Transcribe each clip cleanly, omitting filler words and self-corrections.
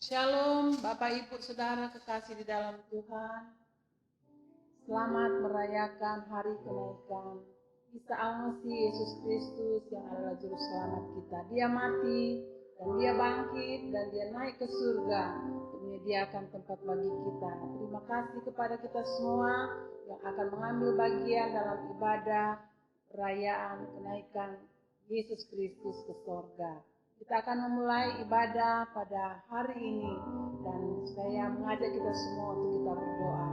Shalom Bapak Ibu Saudara kekasih di dalam Tuhan. Selamat merayakan hari kenaikan Isa Al-Masih Yesus Kristus yang adalah juru selamat kita. Dia mati dan dia bangkit dan dia naik ke surga untuk menyediakan tempat bagi kita. Terima kasih kepada kita semua yang akan mengambil bagian dalam ibadah perayaan kenaikan Yesus Kristus ke surga. Kita akan memulai ibadah pada hari ini dan saya mengajak kita semua untuk kita berdoa.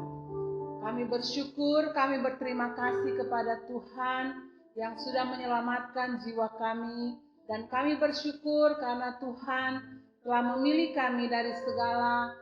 Kami bersyukur, kami berterima kasih kepada Tuhan yang sudah menyelamatkan jiwa kami dan kami bersyukur karena Tuhan telah memilih kami dari segala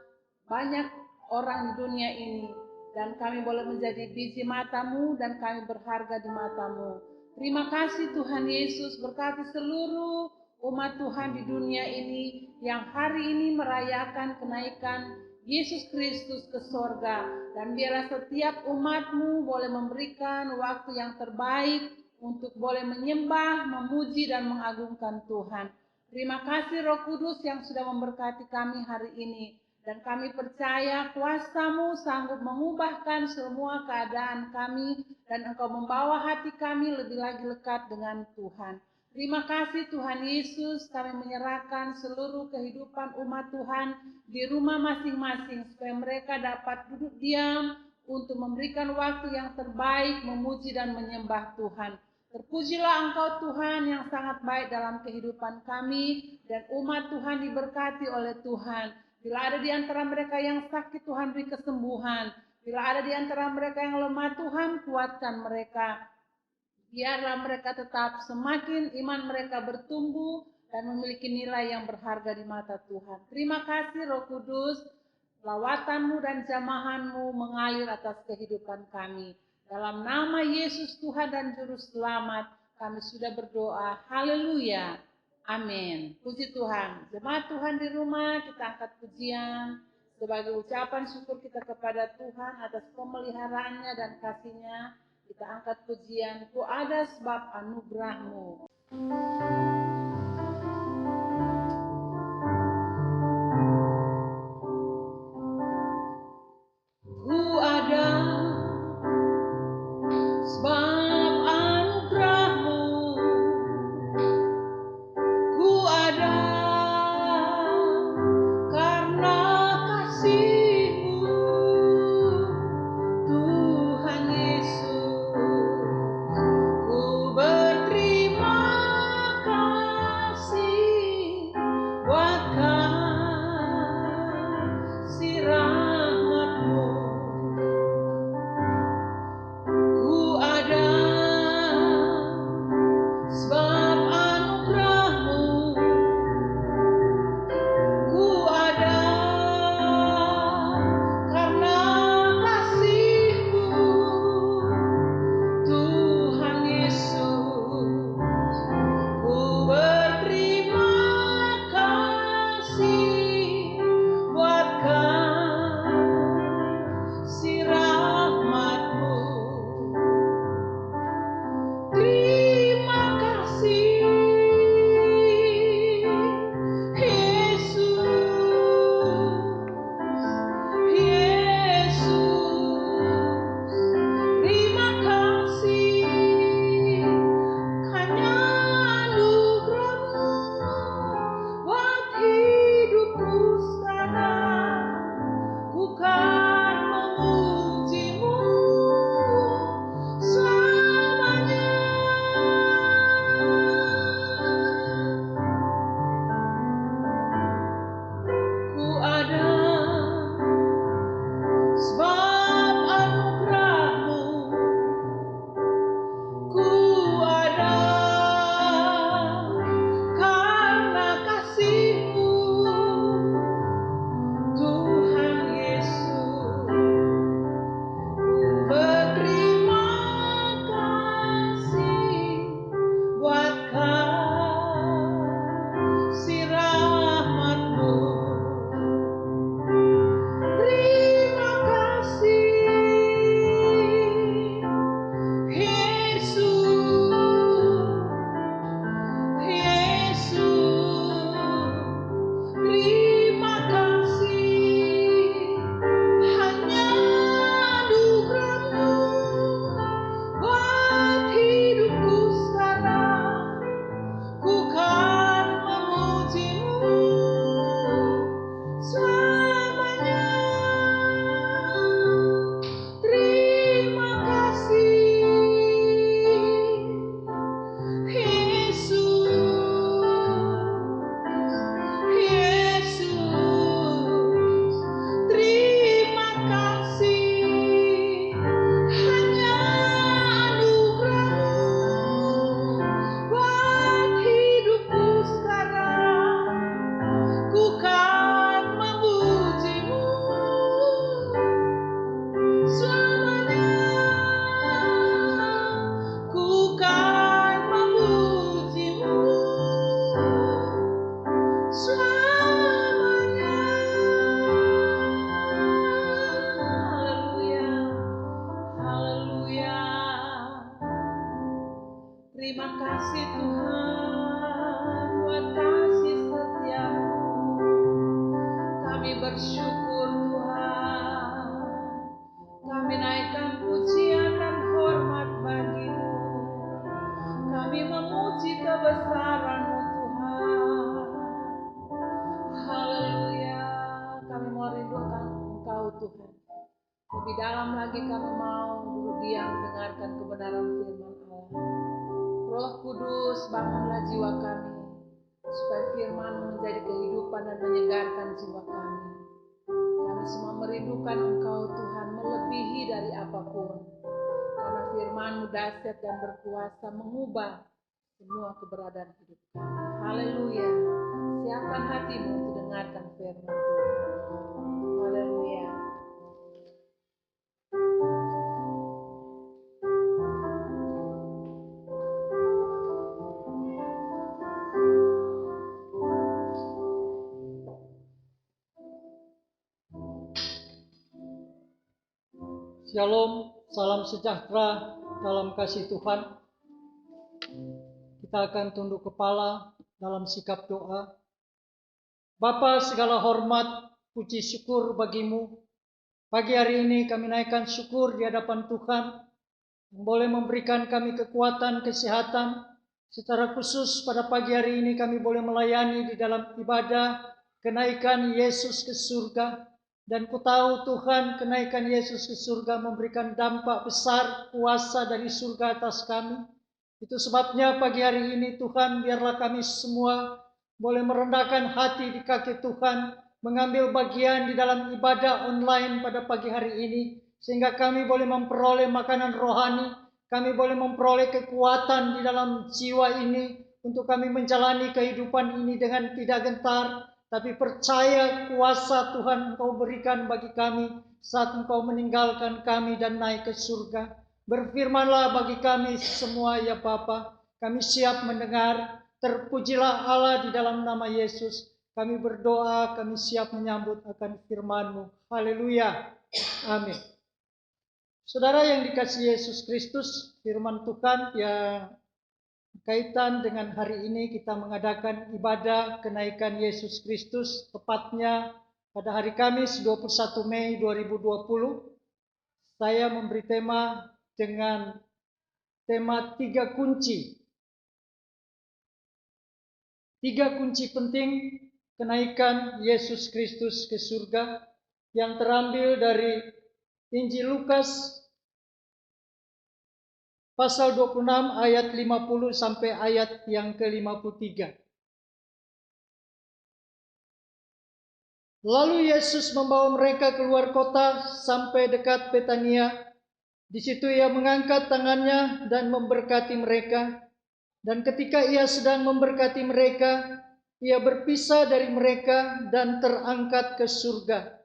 banyak orang di dunia ini dan kami boleh menjadi biji mata-Mu dan kami berharga di mata-Mu. Terima kasih Tuhan Yesus, berkati seluruh umat Tuhan di dunia ini yang hari ini merayakan kenaikan Yesus Kristus ke sorga. Dan biarlah setiap umat-Mu boleh memberikan waktu yang terbaik untuk boleh menyembah, memuji dan mengagungkan Tuhan. Terima kasih Roh Kudus yang sudah memberkati kami hari ini. Dan kami percaya kuasa-Mu sanggup mengubahkan semua keadaan kami dan Engkau membawa hati kami lebih lagi lekat dengan Tuhan. Terima kasih Tuhan Yesus, kami menyerahkan seluruh kehidupan umat Tuhan di rumah masing-masing supaya mereka dapat duduk diam untuk memberikan waktu yang terbaik memuji dan menyembah Tuhan. Terpujilah Engkau Tuhan yang sangat baik dalam kehidupan kami dan umat Tuhan diberkati oleh Tuhan. Bila ada di antara mereka yang sakit, Tuhan beri kesembuhan. Bila ada di antara mereka yang lemah, Tuhan kuatkan mereka. Biarlah mereka tetap semakin iman mereka bertumbuh dan memiliki nilai yang berharga di mata Tuhan. Terima kasih Roh Kudus, lawatan-Mu dan jamahan-Mu mengalir atas kehidupan kami. Dalam nama Yesus Tuhan dan Juru Selamat, kami sudah berdoa. Haleluya. Amin. Puji Tuhan. Jemaat Tuhan di rumah, kita angkat pujian sebagai ucapan syukur kita kepada Tuhan atas pemeliharaannya dan kasih-Nya. Kita angkat pujian, ku ada sebab anugerah-Mu. Ku ada sebab anugerah-Mu. Ku ada karena kasih-Mu, Tuhan Yesus. Ku berterima kasih. bersyukur Tuhan. Kami naikkan pujian dan hormat bagi-Mu. Kami memuji kebesaran-Mu Tuhan. Haleluya. Kami mau rindukan Engkau Tuhan. Lebih dalam lagi kami mau duduk diam mendengarkan kebenaran firman Allah. Roh Kudus, bangunlah jiwa kami, supaya firman menjadi kehidupan dan menyegarkan jiwa kami. Kami semua merindukan Engkau Tuhan melebihi dari apapun. Karena firman-Mu dahsyat dan berkuasa mengubah semua keberadaan hidup kami. Haleluya. Siapkan hatimu untuk dengarkan firman Tuhan. Haleluya. Shalom, salam sejahtera dalam kasih Tuhan. Kita akan tunduk kepala dalam sikap doa. Bapa, segala hormat, puji syukur bagi-Mu. Pagi hari ini kami naikkan syukur di hadapan Tuhan yang boleh memberikan kami kekuatan, kesehatan. Secara khusus pada pagi hari ini kami boleh melayani di dalam ibadah kenaikan Yesus ke surga. Dan ku tahu Tuhan, kenaikan Yesus ke surga memberikan dampak besar kuasa dari surga atas kami. Itu sebabnya pagi hari ini Tuhan, biarlah kami semua boleh merendahkan hati di kaki Tuhan, mengambil bagian di dalam ibadah online pada pagi hari ini, sehingga kami boleh memperoleh makanan rohani, kami boleh memperoleh kekuatan di dalam jiwa ini, untuk kami menjalani kehidupan ini dengan tidak gentar, tapi percaya kuasa Tuhan Engkau berikan bagi kami saat Engkau meninggalkan kami dan naik ke surga. Berfirmanlah bagi kami semua ya Bapa, kami siap mendengar. Terpujilah Allah di dalam nama Yesus. Kami berdoa, kami siap menyambut akan firman-Mu. Haleluya. Amin. Saudara yang dikasihi Yesus Kristus, firman Tuhan yang kaitan dengan hari ini kita mengadakan ibadah kenaikan Yesus Kristus, tepatnya pada hari Kamis 21 Mei 2020. Saya memberi tema dengan tema 3 kunci. 3 kunci penting kenaikan Yesus Kristus ke surga yang terambil dari Injil Lukas pasal 26 ayat 50 sampai ayat yang ke-53. Lalu Yesus membawa mereka keluar kota sampai dekat Betania. Di situ ia mengangkat tangannya dan memberkati mereka. Dan ketika ia sedang memberkati mereka, ia berpisah dari mereka dan terangkat ke surga.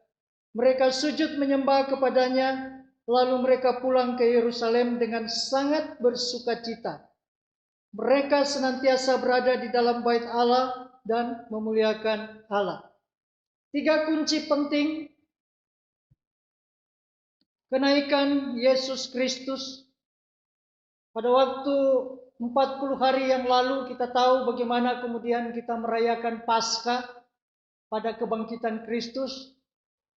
Mereka sujud menyembah kepadanya. Lalu mereka pulang ke Yerusalem dengan sangat bersukacita. Mereka senantiasa berada di dalam bait Allah dan memuliakan Allah. 3 kunci penting kenaikan Yesus Kristus. Pada waktu 40 hari yang lalu kita tahu bagaimana kemudian kita merayakan Paskah pada kebangkitan Kristus.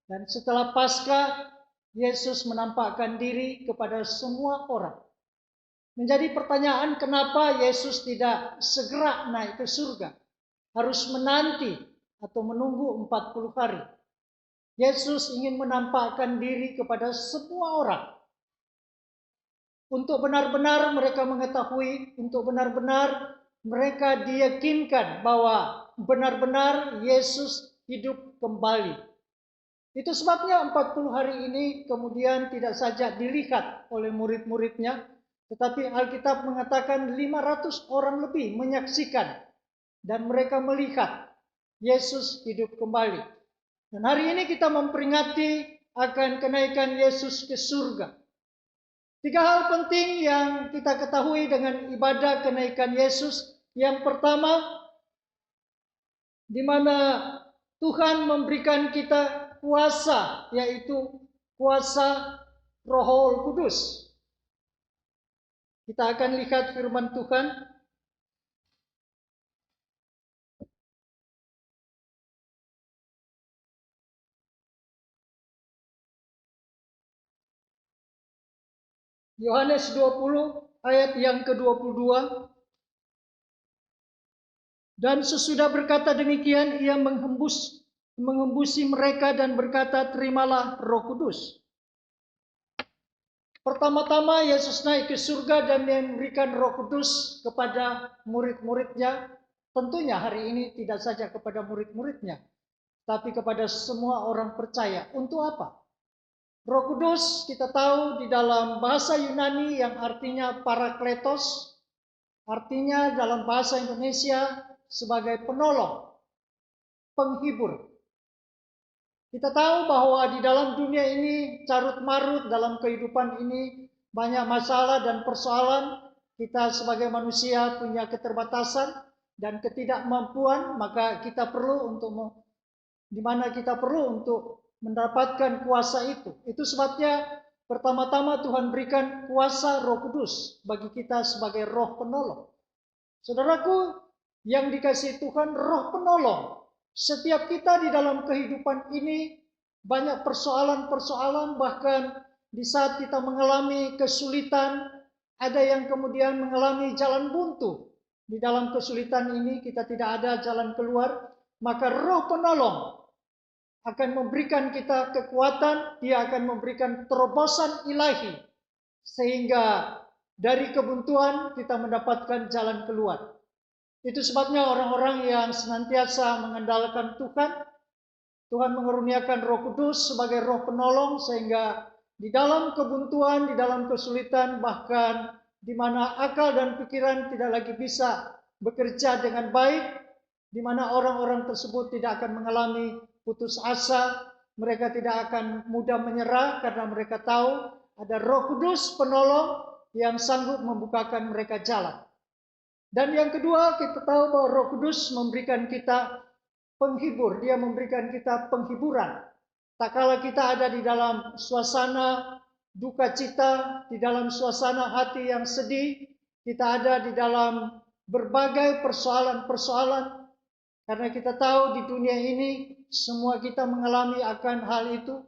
Dan setelah Paskah, Yesus menampakkan diri kepada semua orang. Menjadi pertanyaan, kenapa Yesus tidak segera naik ke surga? Harus menanti atau menunggu 40 hari. Yesus ingin menampakkan diri kepada semua orang. Untuk benar-benar mereka mengetahui, untuk benar-benar mereka diyakinkan bahwa benar-benar Yesus hidup kembali. Itu sebabnya 40 hari ini kemudian tidak saja dilihat oleh murid-muridnya, tetapi Alkitab mengatakan 500 orang lebih menyaksikan dan mereka melihat Yesus hidup kembali. Dan hari ini kita memperingati akan kenaikan Yesus ke surga. 3 hal penting yang kita ketahui dengan ibadah kenaikan Yesus. Yang pertama, di mana Tuhan memberikan kita kuasa, yaitu kuasa Roh Kudus. Kita akan lihat firman Tuhan. Yohanes 20 ayat yang ke-22. Dan sesudah berkata demikian, ia menghembusi mereka dan berkata, terimalah Roh Kudus. Pertama-tama Yesus naik ke surga dan memberikan Roh Kudus kepada murid-muridnya. Tentunya hari ini tidak saja kepada murid-muridnya, tapi kepada semua orang percaya. Untuk apa? Roh Kudus kita tahu di dalam bahasa Yunani yang artinya parakletos, artinya dalam bahasa Indonesia sebagai penolong, penghibur. Kita tahu bahwa di dalam dunia ini carut marut, dalam kehidupan ini banyak masalah dan persoalan. Kita sebagai manusia punya keterbatasan dan ketidakmampuan, maka kita perlu kita perlu untuk mendapatkan kuasa itu. Itu sebabnya pertama-tama Tuhan berikan kuasa Roh Kudus bagi kita sebagai roh penolong. Saudaraku yang dikasihi Tuhan, roh penolong. Setiap kita di dalam kehidupan ini banyak persoalan-persoalan, bahkan di saat kita mengalami kesulitan, ada yang kemudian mengalami jalan buntu. Di dalam kesulitan ini kita tidak ada jalan keluar, maka roh penolong akan memberikan kita kekuatan, dia akan memberikan terobosan ilahi, sehingga dari kebuntuan kita mendapatkan jalan keluar. Itu sebabnya orang-orang yang senantiasa mengandalkan Tuhan mengaruniakan Roh Kudus sebagai roh penolong, sehingga di dalam kebuntuan, di dalam kesulitan, bahkan di mana akal dan pikiran tidak lagi bisa bekerja dengan baik, di mana orang-orang tersebut tidak akan mengalami putus asa, mereka tidak akan mudah menyerah karena mereka tahu ada Roh Kudus penolong yang sanggup membukakan mereka jalan. Dan yang kedua, kita tahu bahwa Roh Kudus memberikan kita penghibur, dia memberikan kita penghiburan. Tak kala kita ada di dalam suasana duka cita, di dalam suasana hati yang sedih, kita ada di dalam berbagai persoalan-persoalan, karena kita tahu di dunia ini semua kita mengalami akan hal itu.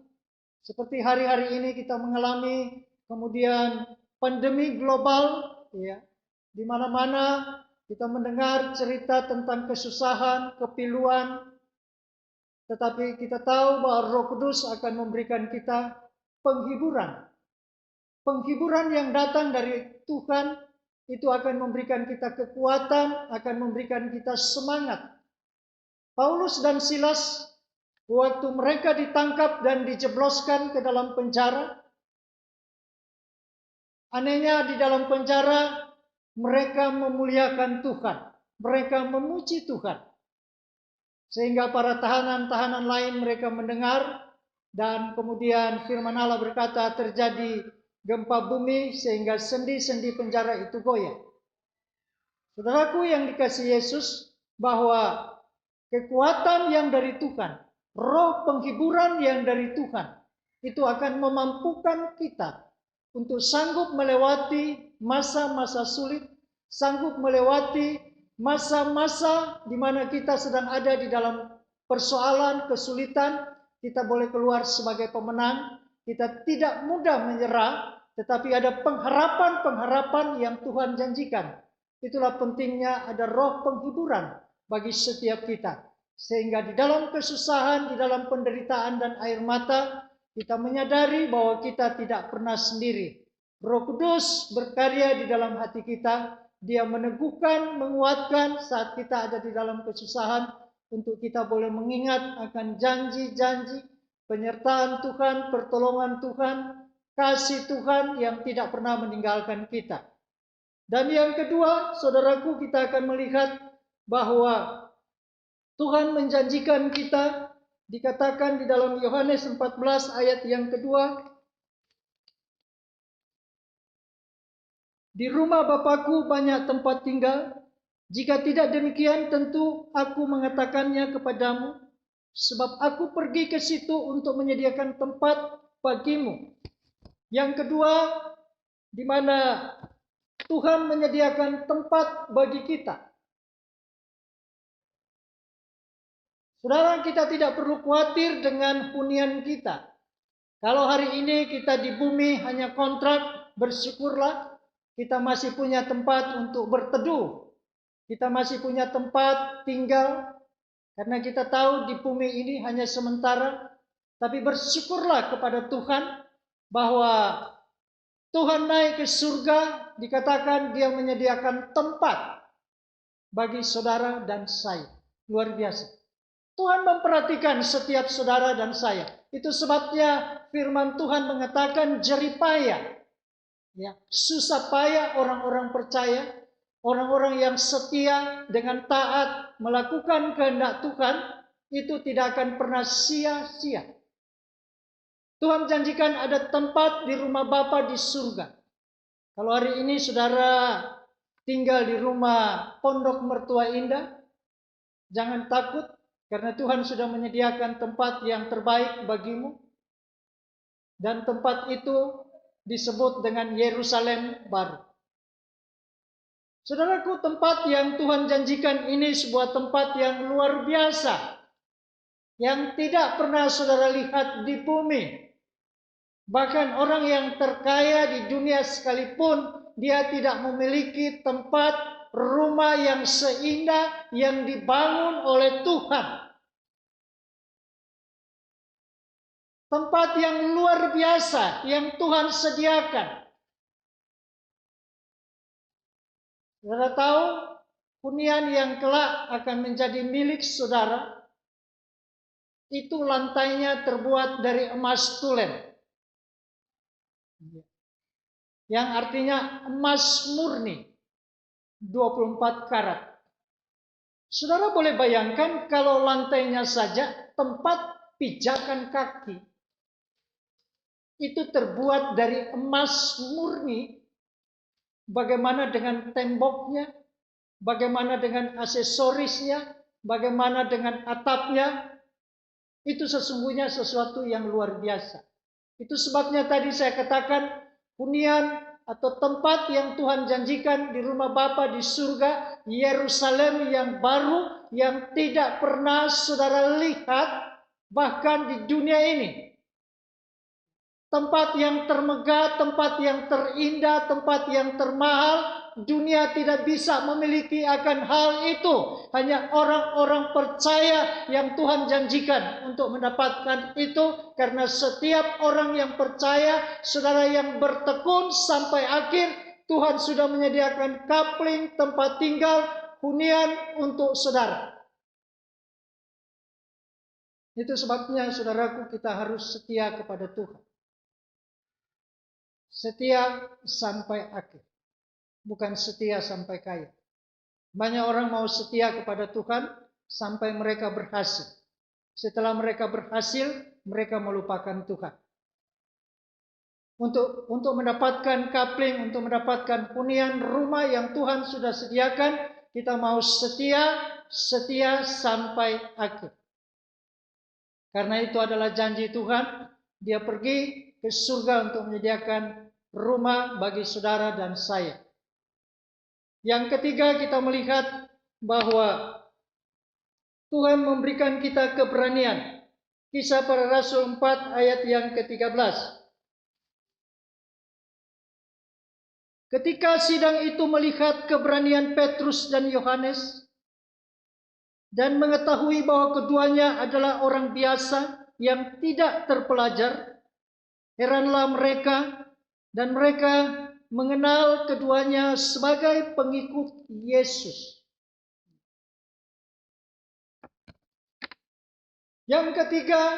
Seperti hari-hari ini kita mengalami kemudian pandemi global, ya, di mana-mana kita mendengar cerita tentang kesusahan, kepiluan, tetapi kita tahu bahwa Roh Kudus akan memberikan kita penghiburan. Penghiburan yang datang dari Tuhan itu akan memberikan kita kekuatan, akan memberikan kita semangat. Paulus dan Silas, waktu mereka ditangkap dan dijebloskan ke dalam penjara, anehnya di dalam penjara mereka memuliakan Tuhan, mereka memuji Tuhan. Sehingga para tahanan-tahanan lain mereka mendengar, dan kemudian firman Allah berkata terjadi gempa bumi sehingga sendi-sendi penjara itu goyah. Saudaraku yang dikasihi Yesus, bahwa kekuatan yang dari Tuhan, roh penghiburan yang dari Tuhan, itu akan memampukan kita untuk sanggup melewati masa-masa sulit, sanggup melewati masa-masa di mana kita sedang ada di dalam persoalan, kesulitan. Kita boleh keluar sebagai pemenang, kita tidak mudah menyerah, tetapi ada pengharapan-pengharapan yang Tuhan janjikan. Itulah pentingnya ada roh penghiburan bagi setiap kita. Sehingga di dalam kesusahan, di dalam penderitaan dan air mata, kita menyadari bahwa kita tidak pernah sendiri. Roh Kudus berkarya di dalam hati kita. Dia meneguhkan, menguatkan saat kita ada di dalam kesusahan, untuk kita boleh mengingat akan janji-janji, penyertaan Tuhan, pertolongan Tuhan, kasih Tuhan yang tidak pernah meninggalkan kita. Dan yang kedua, saudaraku, kita akan melihat bahwa Tuhan menjanjikan kita, dikatakan di dalam Yohanes 14 ayat yang kedua, di rumah Bapakku banyak tempat tinggal, jika tidak demikian tentu aku mengatakannya kepadamu, sebab aku pergi ke situ untuk menyediakan tempat bagimu. Yang kedua, di mana Tuhan menyediakan tempat bagi kita. Saudara, kita tidak perlu khawatir dengan hunian kita. Kalau hari ini kita di bumi hanya kontrak, bersyukurlah kita masih punya tempat untuk berteduh. Kita masih punya tempat tinggal, karena kita tahu di bumi ini hanya sementara. Tapi bersyukurlah kepada Tuhan bahwa Tuhan naik ke surga, dikatakan dia menyediakan tempat bagi saudara dan saya. Luar biasa. Tuhan memperhatikan setiap saudara dan saya. Itu sebabnya firman Tuhan mengatakan jeripaya. Ya, susah payah orang-orang percaya, orang-orang yang setia dengan taat melakukan kehendak Tuhan, itu tidak akan pernah sia-sia. Tuhan janjikan ada tempat di rumah Bapa di surga. Kalau hari ini saudara tinggal di rumah Pondok Mertua Indah, jangan takut, karena Tuhan sudah menyediakan tempat yang terbaik bagimu. Dan tempat itu disebut dengan Yerusalem baru. Saudaraku, tempat yang Tuhan janjikan ini sebuah tempat yang luar biasa, yang tidak pernah saudara lihat di bumi. Bahkan orang yang terkaya di dunia sekalipun, dia tidak memiliki tempat rumah yang seindah yang dibangun oleh Tuhan. Tempat yang luar biasa yang Tuhan sediakan. Saudara tahu, hunian yang kelak akan menjadi milik saudara, itu lantainya terbuat dari emas tulen. Yang artinya emas murni, 24 karat. Saudara boleh bayangkan kalau lantainya saja tempat pijakan kaki itu terbuat dari emas murni. Bagaimana dengan temboknya? Bagaimana dengan aksesorisnya? Bagaimana dengan atapnya? Itu sesungguhnya sesuatu yang luar biasa. Itu sebabnya tadi saya katakan hunian atau tempat yang Tuhan janjikan di rumah Bapa di surga, Yerusalem yang baru, yang tidak pernah saudara lihat bahkan di dunia ini. Tempat yang termegah, tempat yang terindah, tempat yang termahal. Dunia tidak bisa memiliki akan hal itu. Hanya orang-orang percaya yang Tuhan janjikan untuk mendapatkan itu. Karena setiap orang yang percaya, saudara yang bertekun sampai akhir, Tuhan sudah menyediakan kapling, tempat tinggal, hunian untuk saudara. Itu sebabnya saudaraku, kita harus setia kepada Tuhan. Setia sampai akhir, bukan setia sampai kaya. Banyak orang mau setia kepada Tuhan sampai mereka berhasil. Setelah mereka berhasil, mereka melupakan Tuhan. Untuk mendapatkan kapling, untuk mendapatkan hunian rumah yang Tuhan sudah sediakan, kita mau setia sampai akhir. Karena itu adalah janji Tuhan. Dia pergi ke surga untuk menyediakan rumah bagi saudara dan saya. Yang ketiga, kita melihat bahwa Tuhan memberikan kita keberanian. Kisah Para Rasul 4 ayat yang ke-13. Ketika sidang itu melihat keberanian Petrus dan Yohanes dan mengetahui bahwa keduanya adalah orang biasa yang tidak terpelajar, heranlah mereka, dan mereka mengenal keduanya sebagai pengikut Yesus. Yang ketiga,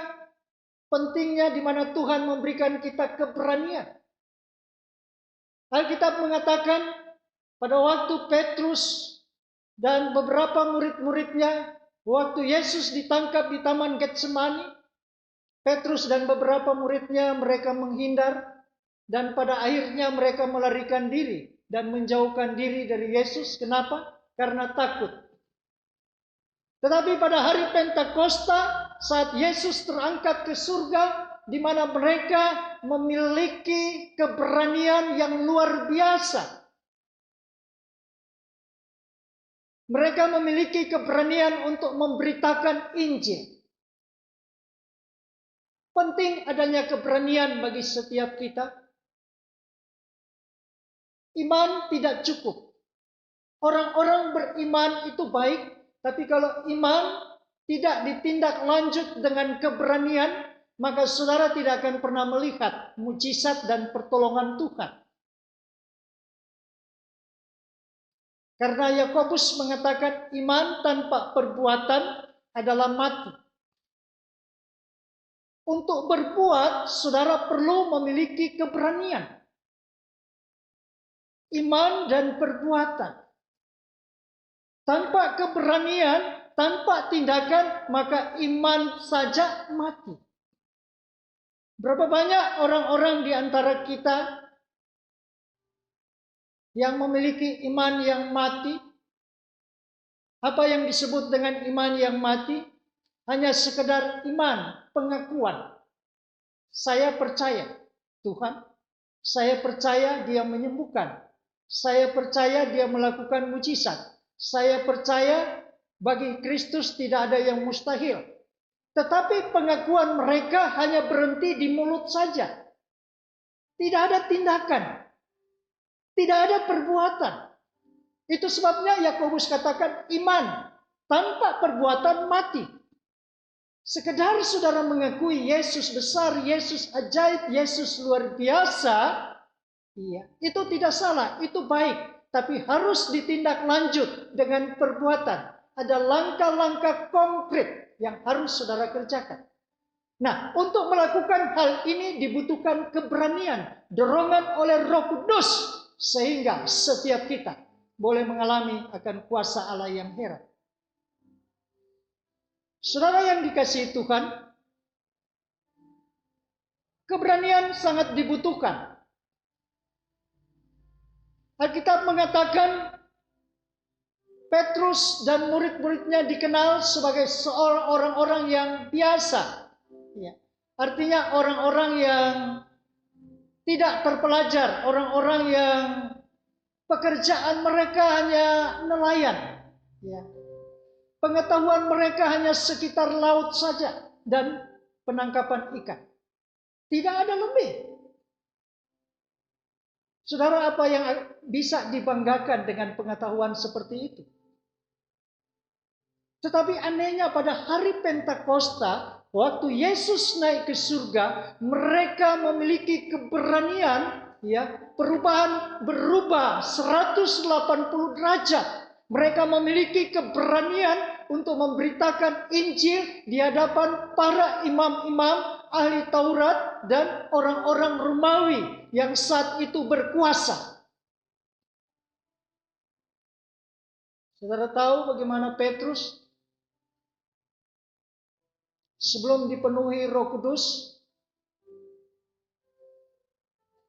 pentingnya di mana Tuhan memberikan kita keberanian. Alkitab mengatakan pada waktu Petrus dan beberapa murid-muridnya, waktu Yesus ditangkap di Taman Getsemani, Petrus dan beberapa muridnya mereka menghindar. Dan pada akhirnya mereka melarikan diri dan menjauhkan diri dari Yesus. Kenapa? Karena takut. Tetapi pada hari Pentakosta, saat Yesus terangkat ke surga, di mana mereka memiliki keberanian yang luar biasa. Mereka memiliki keberanian untuk memberitakan Injil. Penting adanya keberanian bagi setiap kita. Iman tidak cukup. Orang-orang beriman itu baik, tapi kalau iman tidak ditindak lanjut dengan keberanian, maka saudara tidak akan pernah melihat mujizat dan pertolongan Tuhan. Karena Yakobus mengatakan iman tanpa perbuatan adalah mati. Untuk berbuat, saudara perlu memiliki keberanian. Iman dan perbuatan. Tanpa keberanian, tanpa tindakan, maka iman saja mati. Berapa banyak orang-orang di antara kita yang memiliki iman yang mati? Apa yang disebut dengan iman yang mati? Hanya sekedar iman, pengakuan. Saya percaya Tuhan, saya percaya Dia menyembuhkan, saya percaya Dia melakukan mujizat, saya percaya bagi Kristus tidak ada yang mustahil. Tetapi pengakuan mereka hanya berhenti di mulut saja. Tidak ada tindakan, tidak ada perbuatan. Itu sebabnya Yakobus katakan iman tanpa perbuatan mati. Sekedar saudara mengakui Yesus besar, Yesus ajaib, Yesus luar biasa, iya, itu tidak salah, itu baik. Tapi harus ditindak lanjut dengan perbuatan. Ada langkah-langkah konkret yang harus saudara kerjakan. Nah, untuk melakukan hal ini dibutuhkan keberanian, dorongan oleh Roh Kudus, sehingga setiap kita boleh mengalami akan kuasa Allah yang heran. Saudara yang dikasihi Tuhan, keberanian sangat dibutuhkan. Alkitab mengatakan Petrus dan murid-muridnya dikenal sebagai orang-orang yang biasa. Ya. Artinya orang-orang yang tidak terpelajar, orang-orang yang pekerjaan mereka hanya nelayan. Ya. Pengetahuan mereka hanya sekitar laut saja dan penangkapan ikan. Tidak ada lebih. Saudara, apa yang bisa dibanggakan dengan pengetahuan seperti itu? Tetapi anehnya pada hari Pentakosta, waktu Yesus naik ke surga, mereka memiliki keberanian, ya, perubahan berubah 180 derajat. Mereka memiliki keberanian untuk memberitakan Injil di hadapan para imam-imam, ahli Taurat, dan orang-orang Romawi yang saat itu berkuasa. Saudara tahu bagaimana Petrus sebelum dipenuhi Roh Kudus,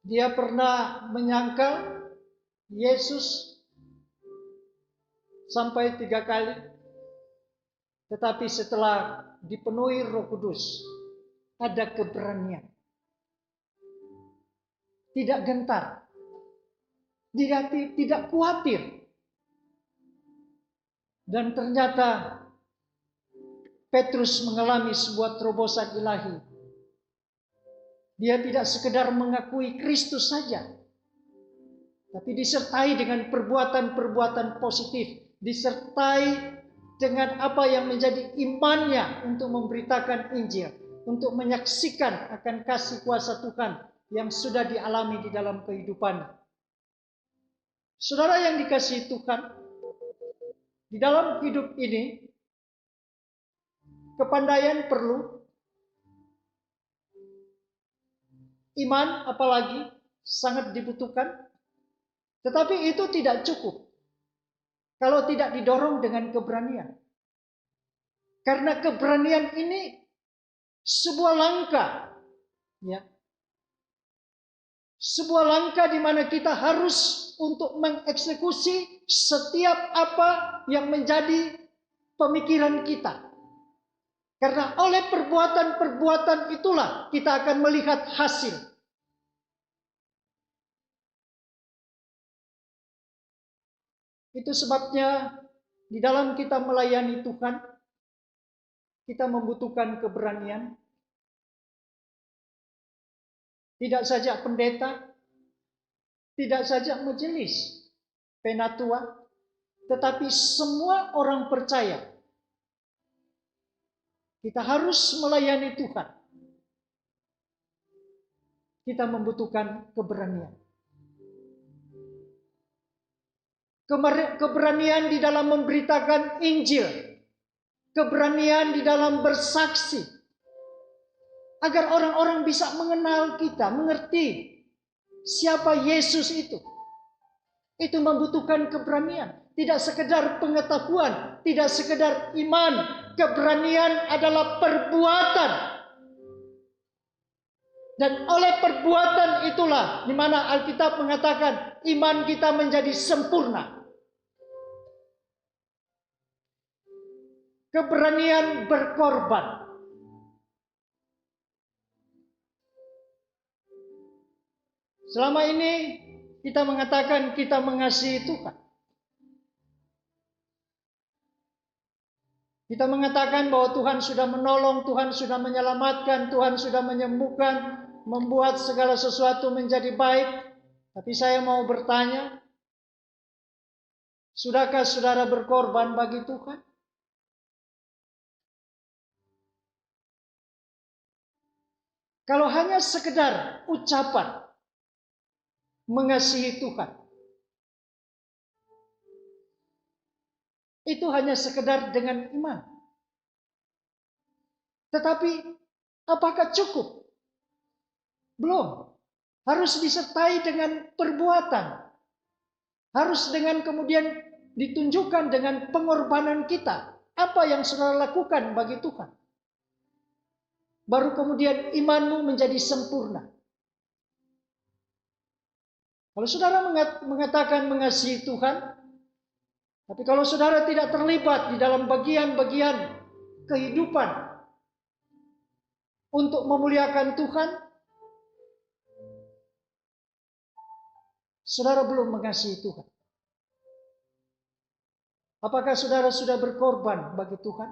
dia pernah menyangkal Yesus sampai 3 kali. Tetapi setelah dipenuhi Roh Kudus, ada keberanian. Tidak gentar. Tidak khawatir. Dan ternyata Petrus mengalami sebuah terobosan ilahi. Dia tidak sekedar mengakui Kristus saja, tapi disertai dengan perbuatan-perbuatan positif, disertai dengan apa yang menjadi imannya untuk memberitakan Injil, untuk menyaksikan akan kasih kuasa Tuhan yang sudah dialami di dalam kehidupannya. Saudara yang dikasihi Tuhan, di dalam hidup ini kepandaian perlu, iman apalagi sangat dibutuhkan, tetapi itu tidak cukup kalau tidak didorong dengan keberanian. Karena keberanian ini sebuah langkah, ya, sebuah langkah di mana kita harus untuk mengeksekusi setiap apa yang menjadi pemikiran kita. Karena oleh perbuatan-perbuatan itulah kita akan melihat hasil. Itu sebabnya di dalam kita melayani Tuhan, kita membutuhkan keberanian. Tidak saja pendeta, tidak saja majelis penatua, tetapi semua orang percaya. Kita harus melayani Tuhan. Kita membutuhkan keberanian. Keberanian di dalam memberitakan Injil. Keberanian di dalam bersaksi. Agar orang-orang bisa mengenal kita, mengerti siapa Yesus itu. Itu membutuhkan keberanian. Tidak sekedar pengetahuan, tidak sekedar iman. Keberanian adalah perbuatan. Dan oleh perbuatan itulah di mana Alkitab mengatakan iman kita menjadi sempurna. Keberanian berkorban. Selama ini kita mengatakan kita mengasihi Tuhan. Kita mengatakan bahwa Tuhan sudah menolong, Tuhan sudah menyelamatkan, Tuhan sudah menyembuhkan, membuat segala sesuatu menjadi baik. Tapi saya mau bertanya, sudahkah saudara berkorban bagi Tuhan? Kalau hanya sekedar ucapan mengasihi Tuhan, itu hanya sekedar dengan iman. Tetapi apakah cukup? Belum. Harus disertai dengan perbuatan. Harus dengan kemudian ditunjukkan dengan pengorbanan kita. Apa yang saudara lakukan bagi Tuhan. Baru kemudian imanmu menjadi sempurna. Kalau saudara mengatakan mengasihi Tuhan, tapi kalau saudara tidak terlibat di dalam bagian-bagian kehidupan untuk memuliakan Tuhan, saudara belum mengasihi Tuhan. Apakah saudara sudah berkorban bagi Tuhan?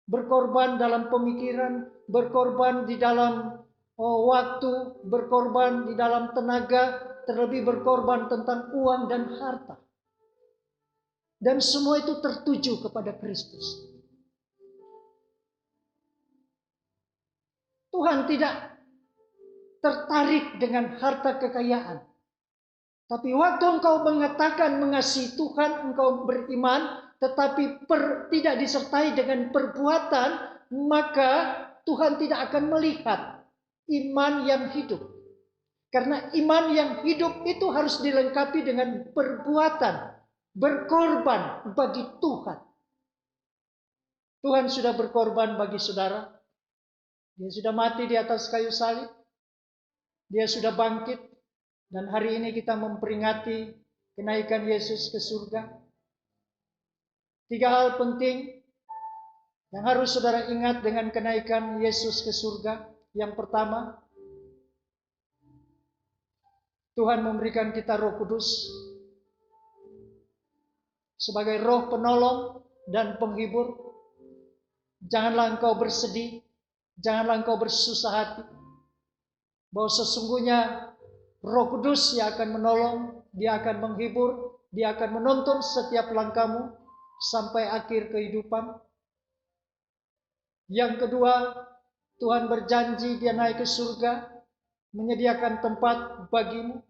Berkorban dalam pemikiran, berkorban di dalam waktu, berkorban di dalam tenaga, terlebih berkorban tentang uang dan harta. Dan semua itu tertuju kepada Kristus. Tuhan tidak tertarik dengan harta kekayaan. Tapi waktu engkau mengatakan mengasihi Tuhan, engkau beriman, tetapi tidak disertai dengan perbuatan, maka Tuhan tidak akan melihat iman yang hidup. Karena iman yang hidup itu harus dilengkapi dengan perbuatan, berkorban bagi Tuhan. Tuhan sudah berkorban bagi saudara. Dia sudah mati di atas kayu salib. Dia sudah bangkit. Dan hari ini kita memperingati kenaikan Yesus ke surga. 3 hal penting yang harus saudara ingat dengan kenaikan Yesus ke surga. Yang pertama, Tuhan memberikan kita Roh Kudus sebagai roh penolong dan penghibur. Janganlah engkau bersedih, janganlah engkau bersusah hati, bahwa sesungguhnya Roh Kudus yang akan menolong, dia akan menghibur, dia akan menuntun setiap langkahmu sampai akhir kehidupan. Yang kedua, Tuhan berjanji dia naik ke surga, menyediakan tempat bagimu.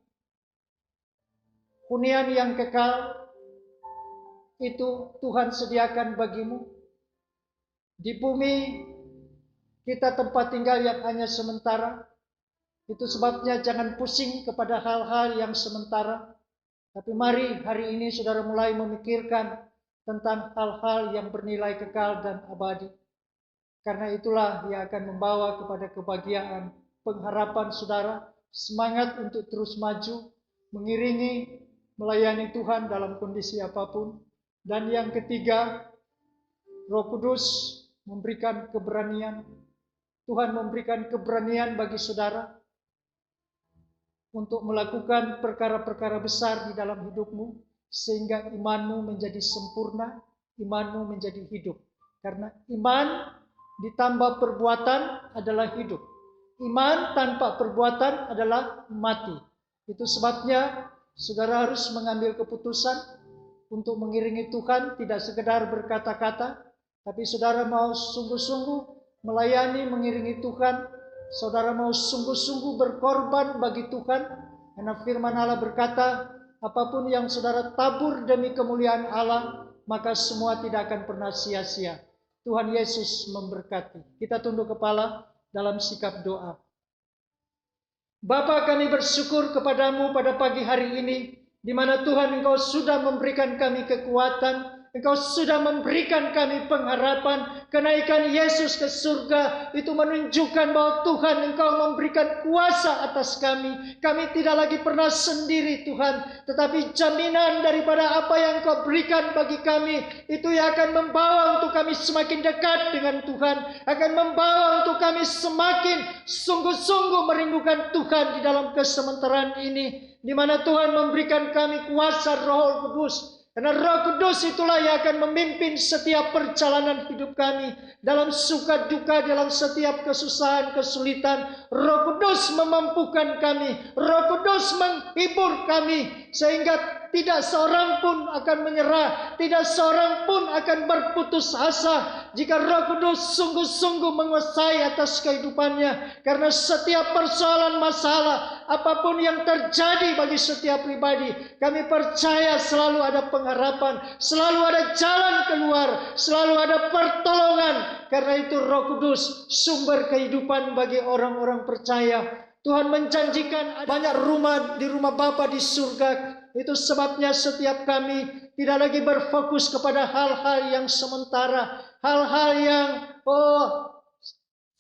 Hunian yang kekal itu Tuhan sediakan bagimu. Di bumi kita tempat tinggal yang hanya sementara. Itu sebabnya jangan pusing kepada hal-hal yang sementara. Tapi mari hari ini saudara mulai memikirkan tentang hal-hal yang bernilai kekal dan abadi. Karena itulah yang akan membawa kepada kebahagiaan, pengharapan saudara, semangat untuk terus maju, mengiringi, melayani Tuhan dalam kondisi apapun. Dan yang ketiga, Roh Kudus memberikan keberanian. Tuhan memberikan keberanian bagi saudara untuk melakukan perkara-perkara besar di dalam hidupmu, sehingga imanmu menjadi sempurna, imanmu menjadi hidup. Karena iman ditambah perbuatan adalah hidup. Iman tanpa perbuatan adalah mati. Itu sebabnya saudara harus mengambil keputusan untuk mengiringi Tuhan, tidak sekedar berkata-kata, tapi saudara mau sungguh-sungguh melayani, mengiringi Tuhan. Saudara mau sungguh-sungguh berkorban bagi Tuhan, karena firman Allah berkata, apapun yang saudara tabur demi kemuliaan Allah, maka semua tidak akan pernah sia-sia. Tuhan Yesus memberkati. Kita tunduk kepala dalam sikap doa. Bapa, kami bersyukur kepadamu pada pagi hari ini, di mana Tuhan Engkau sudah memberikan kami kekuatan, Engkau sudah memberikan kami pengharapan. Kenaikan Yesus ke surga itu menunjukkan bahwa Tuhan Engkau memberikan kuasa atas kami. Kami tidak lagi pernah sendiri Tuhan, tetapi jaminan daripada apa yang Engkau berikan bagi kami, itu yang akan membawa untuk kami semakin dekat dengan Tuhan, akan membawa untuk kami semakin sungguh-sungguh merindukan Tuhan di dalam kesementaraan ini, di mana Tuhan memberikan kami kuasa Roh Kudus. Karena Roh Kudus itulah yang akan memimpin setiap perjalanan hidup kami. Dalam suka duka, dalam setiap kesusahan, kesulitan, Roh Kudus memampukan kami. Roh Kudus menghibur kami. Sehingga tidak seorang pun akan menyerah. Tidak seorang pun akan berputus asa. Jika Roh Kudus sungguh-sungguh menguasai atas kehidupannya. Karena setiap persoalan masalah, apapun yang terjadi bagi setiap pribadi, kami percaya selalu ada pengharapan, selalu ada jalan keluar, selalu ada pertolongan. Karena itu Roh Kudus sumber kehidupan bagi orang-orang percaya. Tuhan menjanjikan banyak rumah di rumah Bapa di surga. Itu sebabnya setiap kami tidak lagi berfokus kepada hal-hal yang sementara, hal-hal yang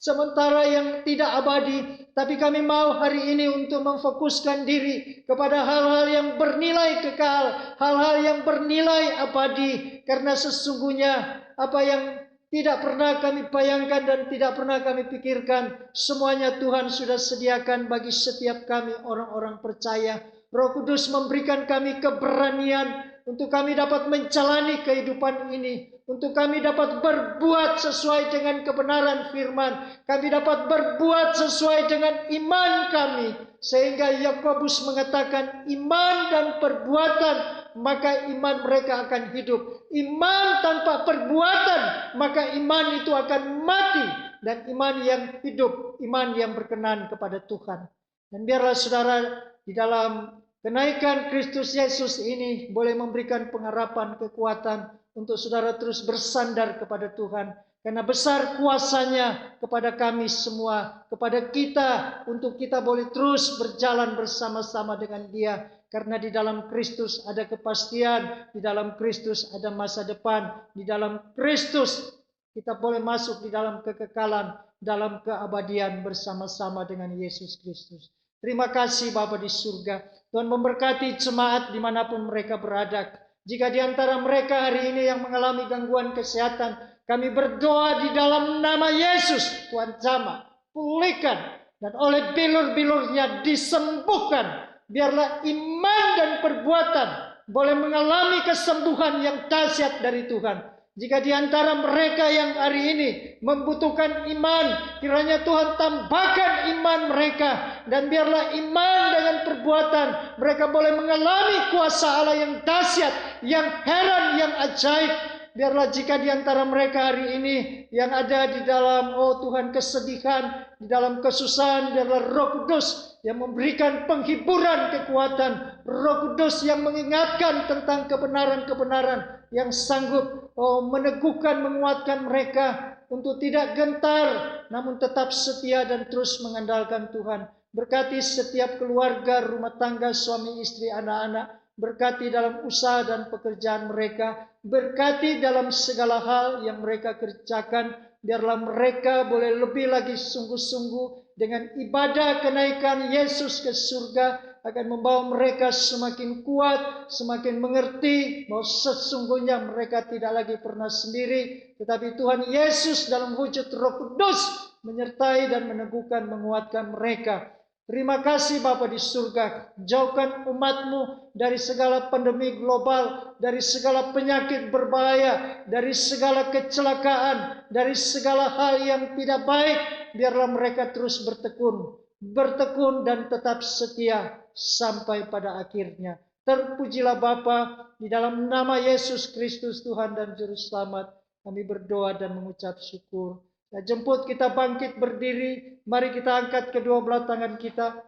sementara yang tidak abadi, tapi kami mau hari ini untuk memfokuskan diri kepada hal-hal yang bernilai kekal, hal-hal yang bernilai abadi. Karena sesungguhnya apa yang tidak pernah kami bayangkan dan tidak pernah kami pikirkan, semuanya Tuhan sudah sediakan bagi setiap kami orang-orang percaya. Roh Kudus memberikan kami keberanian untuk kami dapat menjalani kehidupan ini, untuk kami dapat berbuat sesuai dengan kebenaran firman, kami dapat berbuat sesuai dengan iman kami, sehingga Yakobus mengatakan iman dan perbuatan, maka iman mereka akan hidup. Iman tanpa perbuatan, maka iman itu akan mati. Dan iman yang hidup, iman yang berkenan kepada Tuhan. Dan biarlah saudara di dalam kenaikan Kristus Yesus ini boleh memberikan pengharapan, kekuatan untuk saudara terus bersandar kepada Tuhan. Karena besar kuasanya kepada kami semua, kepada kita, untuk kita boleh terus berjalan bersama-sama dengan Dia. Karena di dalam Kristus ada kepastian, di dalam Kristus ada masa depan, di dalam Kristus kita boleh masuk di dalam kekekalan, dalam keabadian bersama-sama dengan Yesus Kristus. Terima kasih Bapa di surga. Tuhan memberkati jemaat dimanapun mereka berada. Jika di antara mereka hari ini yang mengalami gangguan kesehatan, kami berdoa di dalam nama Yesus, Tuhan jamah, pulihkan, dan oleh bilur-bilurnya disembuhkan. Biarlah iman dan perbuatan boleh mengalami kesembuhan yang dahsyat dari Tuhan. Jika di antara mereka yang hari ini membutuhkan iman, kiranya Tuhan tambahkan iman mereka. Dan biarlah iman dengan perbuatan mereka boleh mengalami kuasa Allah yang dahsyat, yang heran, yang ajaib. Biarlah jika di antara mereka hari ini yang ada di dalam, Tuhan, kesedihan, di dalam kesusahan, biarlah Roh Kudus yang memberikan penghiburan, kekuatan. Roh Kudus yang mengingatkan tentang kebenaran-kebenaran, yang sanggup meneguhkan, menguatkan mereka untuk tidak gentar, namun tetap setia dan terus mengandalkan Tuhan. Berkati setiap keluarga, rumah tangga, suami, istri, anak-anak. Berkati dalam usaha dan pekerjaan mereka. Berkati dalam segala hal yang mereka kerjakan. Biarlah mereka boleh lebih lagi sungguh-sungguh dengan ibadah kenaikan Yesus ke surga, akan membawa mereka semakin kuat, semakin mengerti bahwa sesungguhnya mereka tidak lagi pernah sendiri, tetapi Tuhan Yesus dalam wujud Roh Kudus menyertai dan meneguhkan, menguatkan mereka. Terima kasih Bapa di surga. Jauhkan umat-Mu dari segala pandemi global, dari segala penyakit berbahaya, dari segala kecelakaan, dari segala hal yang tidak baik. Biarlah mereka terus bertekun bertekun dan tetap setia sampai pada akhirnya. Terpujilah Bapa, di dalam nama Yesus Kristus Tuhan dan Juru Selamat kami berdoa dan mengucap syukur. Nah, jemput kita bangkit berdiri, mari kita angkat kedua belah tangan kita.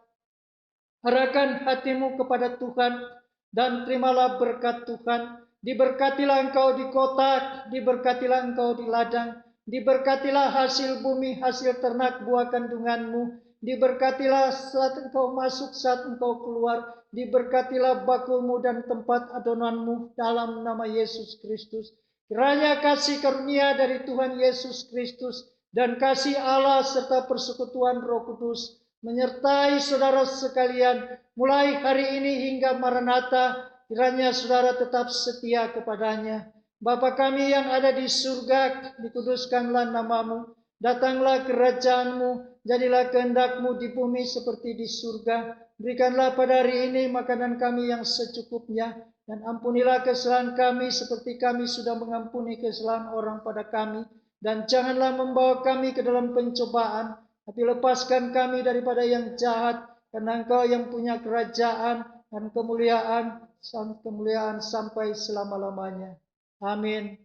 Arahkan hatimu kepada Tuhan dan terimalah berkat Tuhan. Diberkatilah engkau di kota, diberkatilah engkau di ladang, diberkatilah hasil bumi, hasil ternak buah kandunganmu, diberkatilah saat engkau masuk, saat engkau keluar, diberkatilah bakulmu dan tempat adonanmu dalam nama Yesus Kristus. Kiranya kasih karunia dari Tuhan Yesus Kristus dan kasih Allah serta persekutuan Roh Kudus menyertai saudara sekalian mulai hari ini hingga Maranatha. Kiranya saudara tetap setia kepadanya. Bapa kami yang ada di surga, dikuduskanlah namamu, datanglah kerajaanmu, jadilah kehendakmu di bumi seperti di surga. Berikanlah pada hari ini makanan kami yang secukupnya, dan ampunilah kesalahan kami seperti kami sudah mengampuni kesalahan orang pada kami. Dan janganlah membawa kami ke dalam pencobaan, tapi lepaskan kami daripada yang jahat, karena Engkau yang punya kerajaan dan kemuliaan sampai selama-lamanya. Amin.